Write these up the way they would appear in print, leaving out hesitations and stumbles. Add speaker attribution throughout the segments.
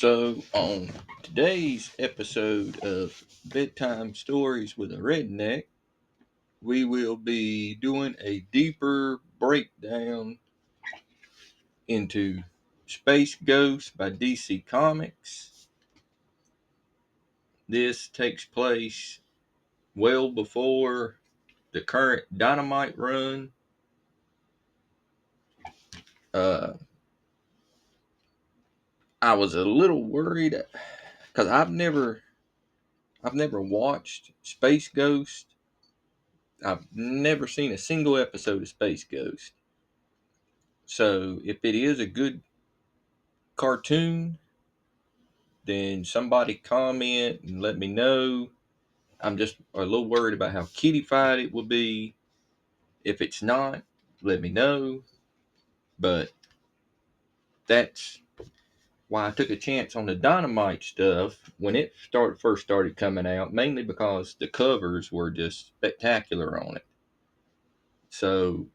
Speaker 1: So, on today's episode of Bedtime Stories with a Redneck, we will be doing a deeper breakdown into Space Ghost by DC Comics. This takes place well before the current Dynamite run. Uh, I was a little worried because I've never watched Space Ghost. I've never seen a single episode of Space Ghost. So if it is a good cartoon, then somebody comment and let me know. I'm just a little worried about how kiddified it will be. If it's not, let me know. But that's why I took a chance on the Dynamite stuff when it first started coming out, mainly because the covers were just spectacular on it. So,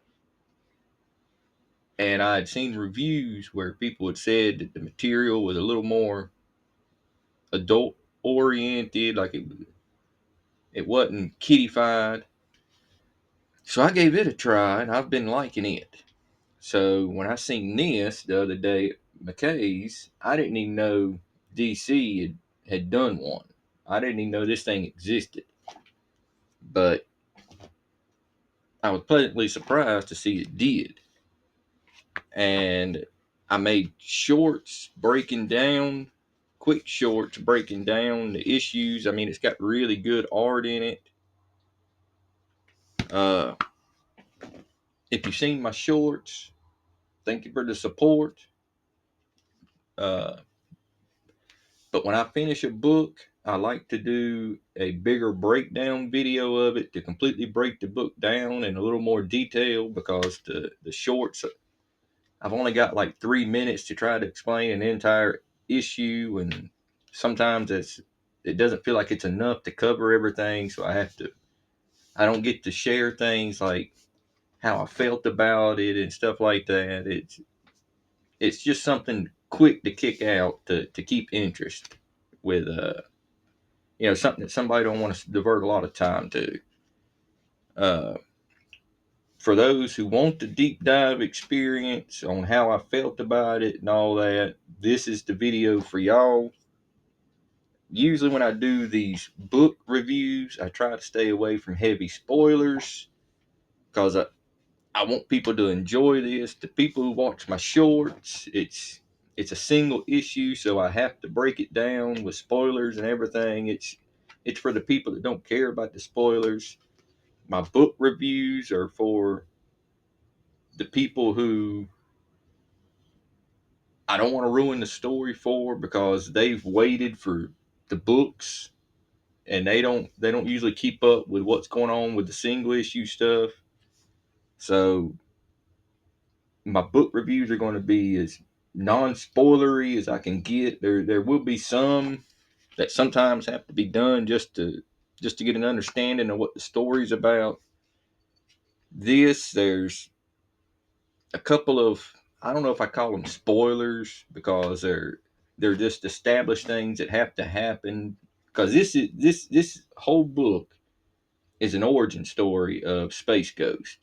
Speaker 1: and I had seen reviews where people had said that the material was a little more adult oriented, like it wasn't kiddified. So I gave it a try and I've been liking it. So when I seen this the other day at McKay's, I didn't even know DC had done one. I didn't even know this thing existed. But I was pleasantly surprised to see it did. And I made shorts breaking down, quick shorts breaking down the issues. I mean, it's got really good art in it. Uh, if you've seen my shorts, thank you for the support. Uh, but when I finish a book, I like to do a bigger breakdown video of it to completely break the book down in a little more detail because the shorts, I've only got like 3 minutes to try to explain an entire issue, and sometimes it doesn't feel like it's enough to cover everything, so I don't get to share things like how I felt about it and stuff like that. It's just something quick to kick out to keep interest with something that somebody don't want to divert a lot of time to. Uh, for those who want the deep dive experience on how I felt about it and all that, this is the video for y'all. Usually when I do these book reviews, I try to stay away from heavy spoilers because I want people to enjoy this. The people who watch my shorts, it's a single issue, so I have to break it down with spoilers and everything. It's for the people that don't care about the spoilers. My book reviews are for the people who I don't want to ruin the story for because they've waited for the books and they don't usually keep up with what's going on with the single issue stuff. So my book reviews are going to be as non-spoilery as I can get. There will be some that sometimes have to be done just to get an understanding of what the story's about. There's a couple of, I don't know if I call them spoilers because they're just established things that have to happen because this whole book is an origin story of Space Ghost.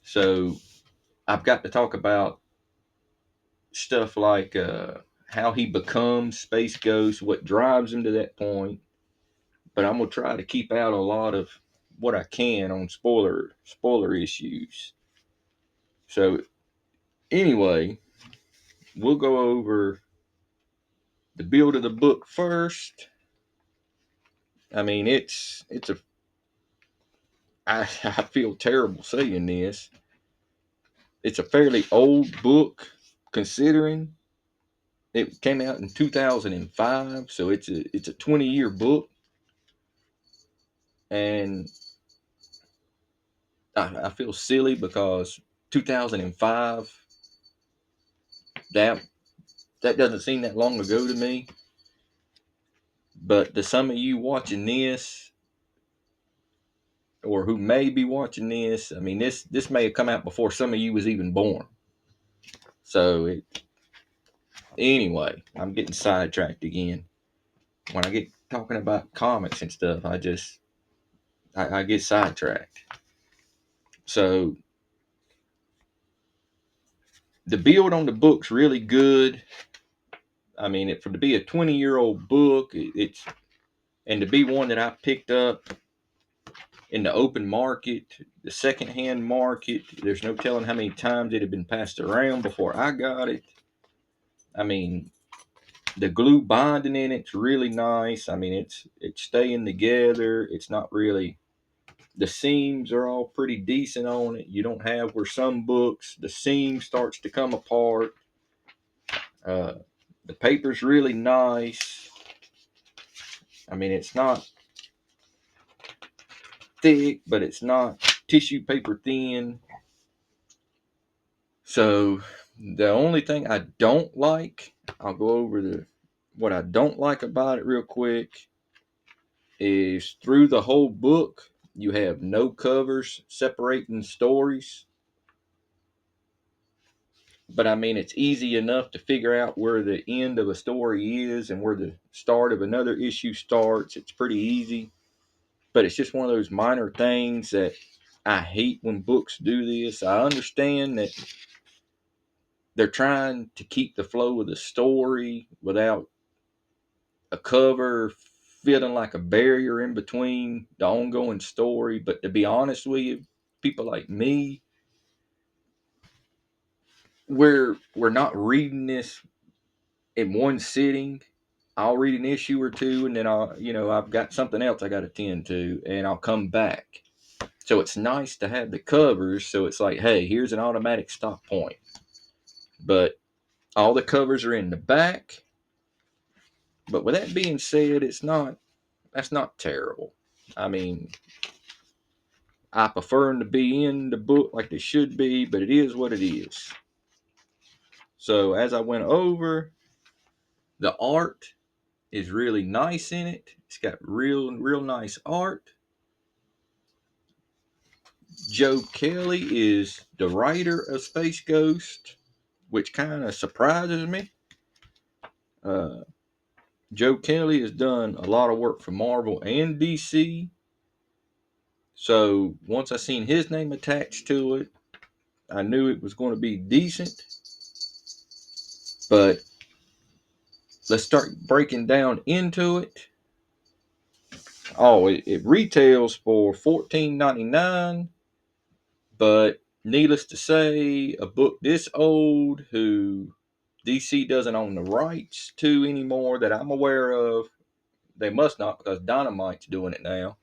Speaker 1: So I've got to talk about stuff like how he becomes Space Ghost, what drives him to that point. But I'm gonna try to keep out a lot of what I can on spoiler issues. So anyway, we'll go over the build of the book first. I mean, it's a I feel terrible saying this. It's a fairly old book considering it came out in 2005, so it's a 20-year book, and I feel silly because 2005 that that doesn't seem that long ago to me. But to some of you watching this, or who may be watching this, I mean this may have come out before some of you was even born. So Anyway, I'm getting sidetracked again. When I get talking about comics and stuff, I get sidetracked. So the build on the book's really good. I mean, to be a 20-year-old book, and to be one that I picked up in the open market, the secondhand market. There's no telling how many times it had been passed around before I got it. I mean, the glue binding in it's really nice. I mean, it's staying together. It's not really. The seams are all pretty decent on it. You don't have where some books the seam starts to come apart. Uh, the paper's really nice. I mean, it's not thick, but it's not tissue paper thin. So the only thing I don't like, I'll go over what I don't like about it real quick, is through the whole book you have no covers separating stories. But I mean, it's easy enough to figure out where the end of a story is and where the start of another issue starts. It's pretty easy. But it's just one of those minor things that I hate when books do this. I understand that they're trying to keep the flow of the story without a cover feeling like a barrier in between the ongoing story. But to be honest with you, people like me, we're not reading this in one sitting. I'll read an issue or two, and then I've got something else I got to tend to, and I'll come back. So it's nice to have the covers. So it's like, hey, here's an automatic stop point. But all the covers are in the back. But with that being said, that's not terrible. I mean, I prefer them to be in the book like they should be, but it is what it is. So as I went over, the art is really nice in it. It's got real nice art. Joe Kelly is the writer of Space Ghost, which kind of surprises me. Uh, Joe Kelly has done a lot of work for Marvel and DC. So once I seen his name attached to it, I knew it was going to be decent. But let's start breaking down into it. Oh, it retails for $14.99, but needless to say, a book this old who DC doesn't own the rights to anymore that I'm aware of. They must not, because Dynamite's doing it now.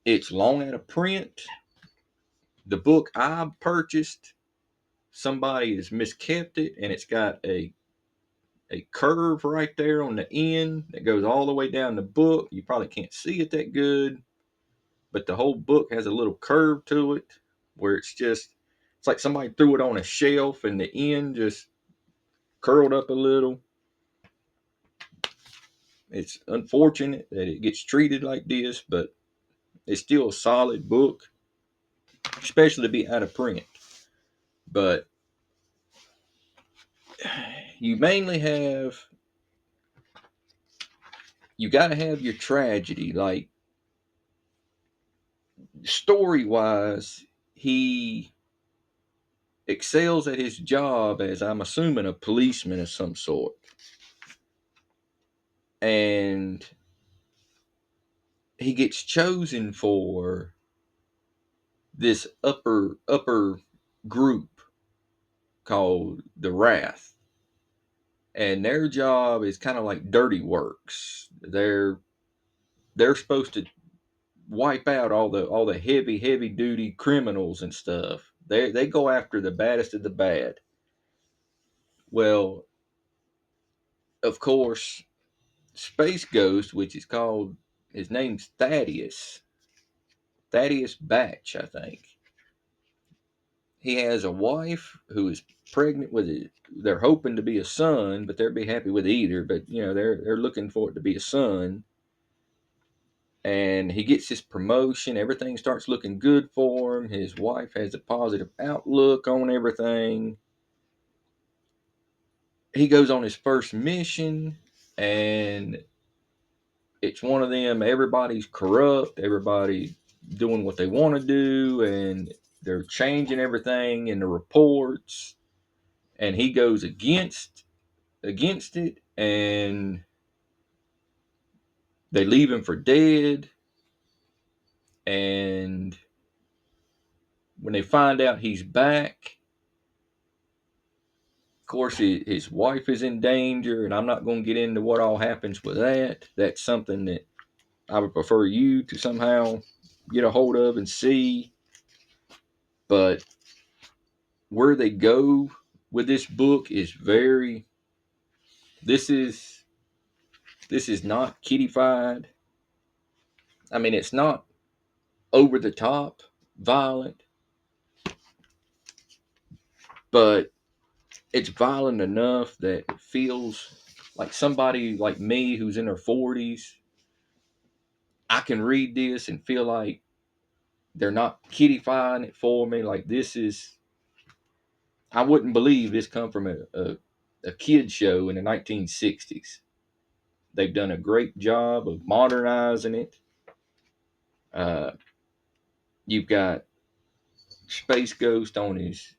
Speaker 1: It's long out of print. The book I purchased, somebody has miskept it, and it's got a curve right there on the end that goes all the way down the book. You probably can't see it that good, but the whole book has a little curve to it where it's like somebody threw it on a shelf and the end just curled up a little. It's unfortunate that it gets treated like this, but it's still a solid book, especially to be out of print. But you mainly you got to have your tragedy. Like, story wise, he excels at his job as, I'm assuming, a policeman of some sort. And he gets chosen for this upper group called the Wrath. And their job is kind of like dirty works. They're supposed to wipe out all the heavy duty criminals and stuff. They go after the baddest of the bad. Well, of course, Space Ghost, which is called, his name's Thaddeus Batch, I think. He has a wife who is pregnant with it. They're hoping to be a son, but they'll be happy with either. But they're looking for it to be a son. And he gets his promotion. Everything starts looking good for him. His wife has a positive outlook on everything. he goes on his first mission, and it's one of them. Everybody's corrupt. Everybody doing what they want to do, and they're changing everything in the reports. And he goes against it, and they leave him for dead. And when they find out he's back, of course, his wife is in danger, and I'm not going to get into what all happens with that. That's something that I would prefer you to somehow get a hold of and see. But where they go with this book is very. This is not kiddified. I mean, it's not over the top violent, but it's violent enough that it feels like somebody like me who's in their 40s. I can read this and feel like they're not kiddifying it for me. Like, this is, I wouldn't believe this come from a kid show in the 1960s. They've done a great job of modernizing it. Uh, you've got Space Ghost on his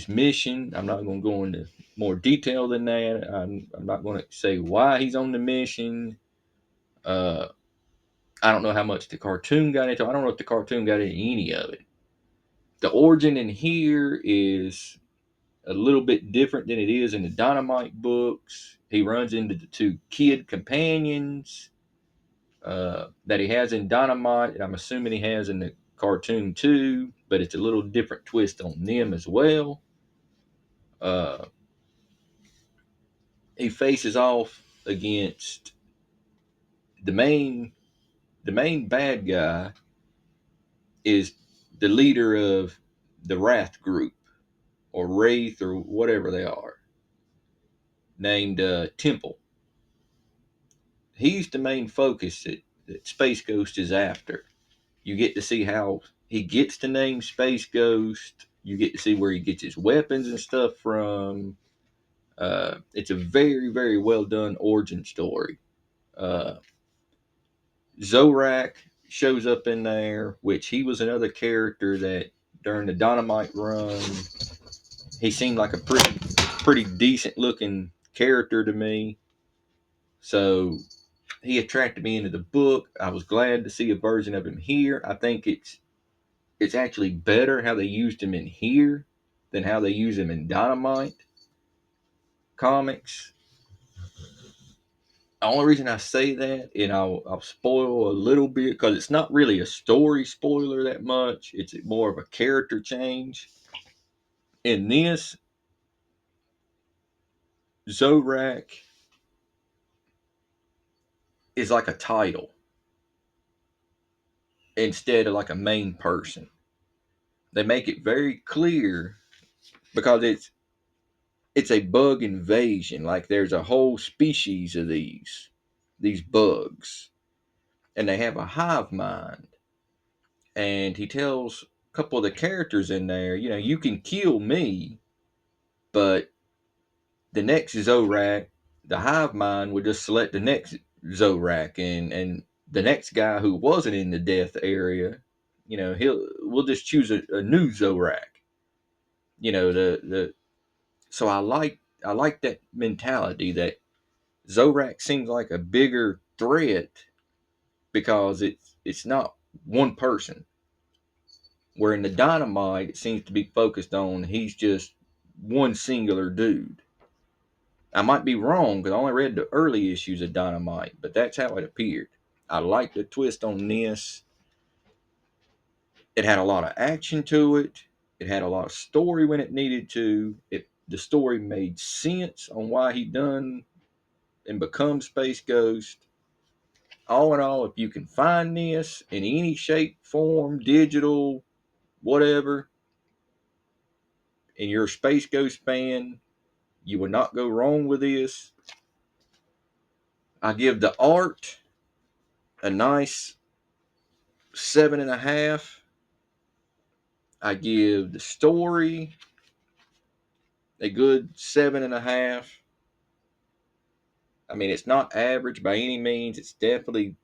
Speaker 1: mission. I'm not going to go into more detail than that. I'm not going to say why he's on the mission. Uh, I don't know how much the cartoon got into. I don't know if the cartoon got into any of it. The origin in here is a little bit different than it is in the Dynamite books. He runs into the two kid companions that he has in Dynamite, and I'm assuming he has in the cartoon too, but it's a little different twist on them as well. Uh, he faces off against the main bad guy is the leader of the Wrath group or Wraith or whatever they are, named Temple. He's the main focus that Space Ghost is after. You get to see how he gets the name Space Ghost. You get to see where he gets his weapons and stuff from. It's a very, very well done origin story. Uh, Zorak shows up in there, which he was another character that during the Dynamite run, he seemed like a pretty decent looking character to me. So he attracted me into the book. I was glad to see a version of him here. I think it's actually better how they used him in here than how they use him in Dynamite comics. The only reason I say that, and I'll spoil a little bit because it's not really a story spoiler that much. It's more of a character change. In this, Zorak is like a title instead of like a main person. They make it very clear because it's a bug invasion. Like there's a whole species of these bugs, and they have a hive mind. And he tells a couple of the characters in there, you can kill me, but the next Zorak, the hive mind would just select the next Zorak, and the next guy who wasn't in the death area, we'll just choose a new Zorak. The so I like that mentality that Zorak seems like a bigger threat because it's not one person. Where in the Dynamite, it seems to be focused on he's just one singular dude. I might be wrong because I only read the early issues of Dynamite, but that's how it appeared. I liked the twist on this. It had a lot of action to it. It had a lot of story when it needed to. The story made sense on why he done and become Space Ghost. All in all, if you can find this in any shape, form, digital, whatever, and you're a Space Ghost fan, you would not go wrong with this. I give the art a nice 7.5. I give the story a good 7.5. I mean, it's not average by any means. It's definitely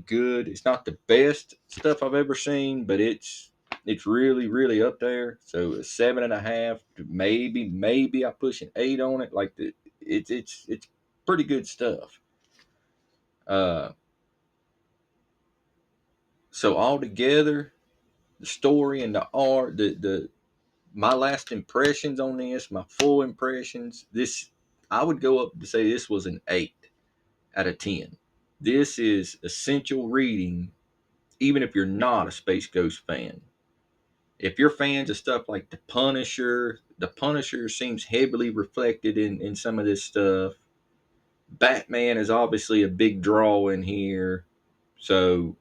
Speaker 1: good. It's not the best stuff I've ever seen, but it's really up there. So a 7.5, maybe I push an 8 on it. Like it's pretty good stuff. So altogether, the story and the art, the my last impressions on this, my full impressions, this I would go up to say this was an 8 out of 10. This is essential reading, even if you're not a Space Ghost fan. If you're fans of stuff like The Punisher seems heavily reflected in some of this stuff. Batman is obviously a big draw in here. So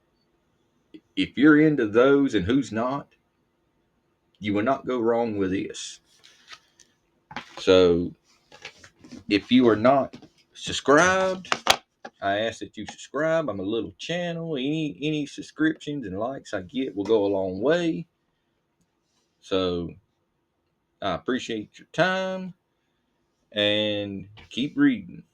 Speaker 1: if you're into those, and who's not, you will not go wrong with this. So if you are not subscribed, I ask that you subscribe. I'm a little channel. Any subscriptions and likes I get will go a long way. So I appreciate your time and keep reading.